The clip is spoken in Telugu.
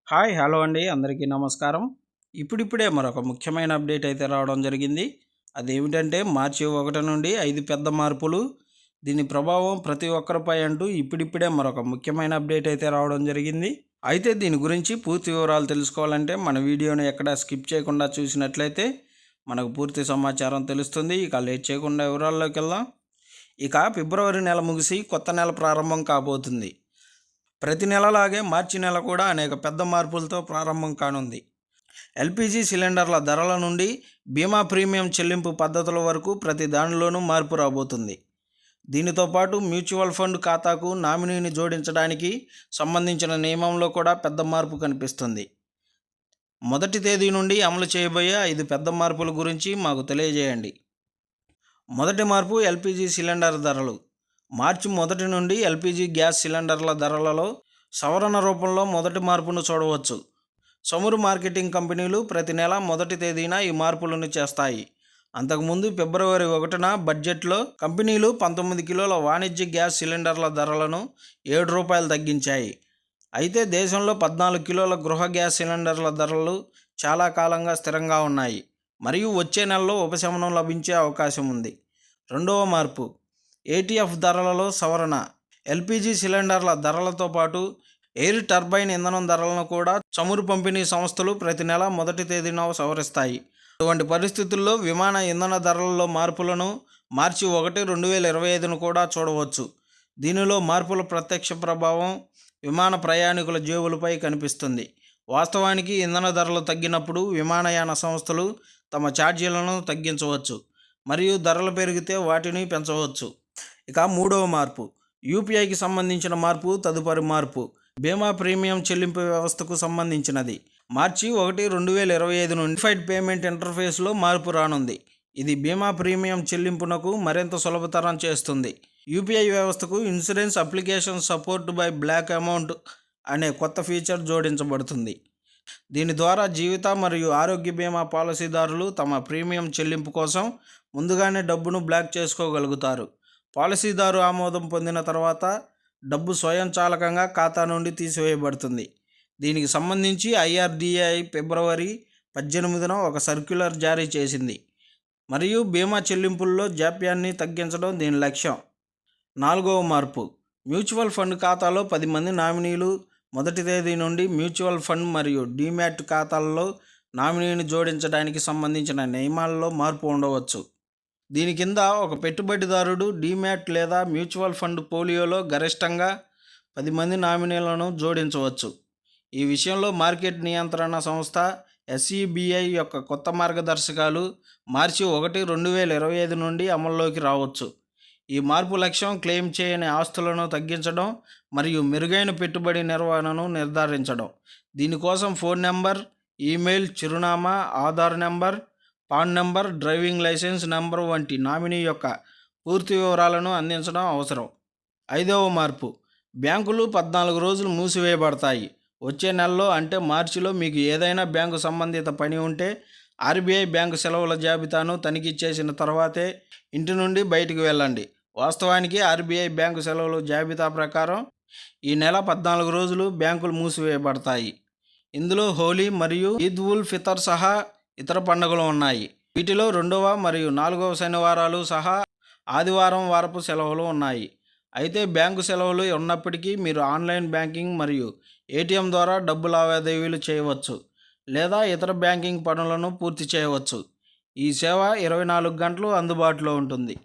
హాయ్ హలో అండి, అందరికీ నమస్కారం. ఇప్పుడిప్పుడే మరొక ముఖ్యమైన అప్డేట్ అయితే రావడం జరిగింది. అదేమిటంటే మార్చి 1 నుండి 5 పెద్ద మార్పులు, దీని ప్రభావం ప్రతి ఒక్కరిపై అంటూ ఇప్పుడిప్పుడే మరొక ముఖ్యమైన అప్డేట్ అయితే రావడం జరిగింది. అయితే దీని గురించి పూర్తి వివరాలు తెలుసుకోవాలంటే మన వీడియోని ఎక్కడ స్కిప్ చేయకుండా చూసినట్లయితే మనకు పూర్తి సమాచారం తెలుస్తుంది. ఇక లేట్ చేయకుండా వివరాల్లోకి వెళ్దాం. ఇక ఫిబ్రవరి నెల ముగిసి కొత్త నెల ప్రారంభం కాబోతుంది. ప్రతి నెలలాగే మార్చి నెల కూడా అనేక పెద్ద మార్పులతో ప్రారంభం కానుంది. ఎల్పిజి సిలిండర్ల ధరల నుండి బీమా ప్రీమియం చెల్లింపు పద్ధతుల వరకు ప్రతి దానిలోనూ మార్పు రాబోతుంది. దీనితో పాటు మ్యూచువల్ ఫండ్ ఖాతాకు నామినీని జోడించడానికి సంబంధించిన నియమంలో కూడా పెద్ద మార్పు కనిపిస్తుంది. మొదటి తేదీ నుండి అమలు చేయబోయే 5 పెద్ద మార్పుల గురించి మాకు తెలియజేయండి. మొదటి మార్పు ఎల్పిజి సిలిండర్ ధరలు. మార్చి 1 నుండి ఎల్పిజి గ్యాస్ సిలిండర్ల ధరలలో సవరణ రూపంలో మొదటి మార్పును చూడవచ్చు. చమురు మార్కెటింగ్ కంపెనీలు ప్రతి నెల మొదటి తేదీన ఈ మార్పులను చేస్తాయి. అంతకుముందు ఫిబ్రవరి 1న బడ్జెట్లో కంపెనీలు 19 కిలోల వాణిజ్య గ్యాస్ సిలిండర్ల ధరలను ₹7 తగ్గించాయి. అయితే దేశంలో 14 కిలోల గృహ గ్యాస్ సిలిండర్ల ధరలు చాలా కాలంగా స్థిరంగా ఉన్నాయి మరియు వచ్చే నెలలో ఉపశమనం లభించే అవకాశం ఉంది. రెండవ మార్పు ఏటీఎఫ్ ధరలలో సవరణ. ఎల్పిజి సిలిండర్ల ధరలతో పాటు ఎయిర్ టర్బైన్ ఇంధనం ధరలను కూడా చమురు పంపిణీ సంస్థలు ప్రతి నెల మొదటి తేదీన సవరిస్తాయి. అటువంటి పరిస్థితుల్లో విమాన ఇంధన ధరలలో మార్పులను మార్చి 1, 2025ను కూడా చూడవచ్చు. దీనిలో మార్పుల ప్రత్యక్ష ప్రభావం విమాన ప్రయాణికుల జేబులపై కనిపిస్తుంది. వాస్తవానికి ఇంధన ధరలు తగ్గినప్పుడు విమానయాన సంస్థలు తమ ఛార్జీలను తగ్గించవచ్చు మరియు ధరలు పెరిగితే వాటిని పెంచవచ్చు. ఇక మూడవ మార్పు యూపీఐకి సంబంధించిన మార్పు. తదుపరి మార్పు బీమా ప్రీమియం చెల్లింపు వ్యవస్థకు సంబంధించినది. మార్చి 1, 2025 నుండి యూనిఫైడ్ పేమెంట్ ఇంటర్ఫేస్లో మార్పు రానుంది. ఇది బీమా ప్రీమియం చెల్లింపునకు మరింత సులభతరం చేస్తుంది. యూపీఐ వ్యవస్థకు insurance application support by block amount అనే కొత్త ఫీచర్ జోడించబడుతుంది. దీని ద్వారా జీవిత మరియు ఆరోగ్య బీమా పాలసీదారులు తమ ప్రీమియం చెల్లింపు కోసం ముందుగానే డబ్బును బ్లాక్ చేసుకోగలుగుతారు. పాలసీదారు ఆమోదం పొందిన తర్వాత డబ్బు స్వయంచాలకంగా ఖాతా నుండి తీసివేయబడుతుంది. దీనికి సంబంధించి ఐఆర్డీఏఐ ఫిబ్రవరి 18న ఒక సర్క్యులర్ జారీ చేసింది మరియు బీమా చెల్లింపుల్లో జాప్యాన్ని తగ్గించడం దీని లక్ష్యం. నాలుగవ మార్పు మ్యూచువల్ ఫండ్ ఖాతాలో 10 మంది నామినీలు. మొదటి తేదీ నుండి మ్యూచువల్ ఫండ్ మరియు డీమ్యాట్ ఖాతాల్లో నామినీని జోడించడానికి సంబంధించిన నియమాల్లో మార్పు ఉండవచ్చు. దీని కింద ఒక పెట్టుబడిదారుడు డీమ్యాట్ లేదా మ్యూచువల్ ఫండ్ పోలియోలో గరిష్టంగా 10 మంది నామినీలను జోడించవచ్చు. ఈ విషయంలో మార్కెట్ నియంత్రణ సంస్థ ఎస్ఈబిఐ యొక్క కొత్త మార్గదర్శకాలు మార్చి 1, 2025 నుండి అమల్లోకి రావచ్చు. ఈ మార్పు లక్ష్యం క్లెయిమ్ చేయని ఆస్తులను తగ్గించడం మరియు మెరుగైన పెట్టుబడి నిర్వహణను నిర్ధారించడం. దీనికోసం ఫోన్ నెంబర్, ఈమెయిల్ చిరునామా, Aadhaar number, PAN number, driving licence number వంటి నామినీ యొక్క పూర్తి వివరాలను అందించడం అవసరం. ఐదవ మార్పు బ్యాంకులు 14 రోజులు మూసివేయబడతాయి. వచ్చే నెలలో అంటే మార్చిలో మీకు ఏదైనా బ్యాంకు సంబంధిత పని ఉంటే ఆర్బీఐ బ్యాంకు సెలవుల జాబితాను తనిఖీ చేసిన తర్వాతే ఇంటి నుండి బయటకు వెళ్ళండి. వాస్తవానికి ఆర్బీఐ బ్యాంకు సెలవుల జాబితా ప్రకారం ఈ నెల 14 రోజులు బ్యాంకులు మూసివేయబడతాయి. ఇందులో హోలీ మరియు ఈద్ ఉల్ ఫితర్ సహా ఇతర పండుగలు ఉన్నాయి. వీటిలో 2వ మరియు 4వ శనివారాలు సహా ఆదివారం వారపు సెలవులు ఉన్నాయి. అయితే బ్యాంకు సెలవులు ఉన్నప్పటికీ మీరు ఆన్లైన్ బ్యాంకింగ్ మరియు ఏటీఎం ద్వారా డబ్బు లావాదేవీలు చేయవచ్చు లేదా ఇతర బ్యాంకింగ్ పనులను పూర్తి చేయవచ్చు. ఈ సేవ 24 గంటలు అందుబాటులో ఉంటుంది.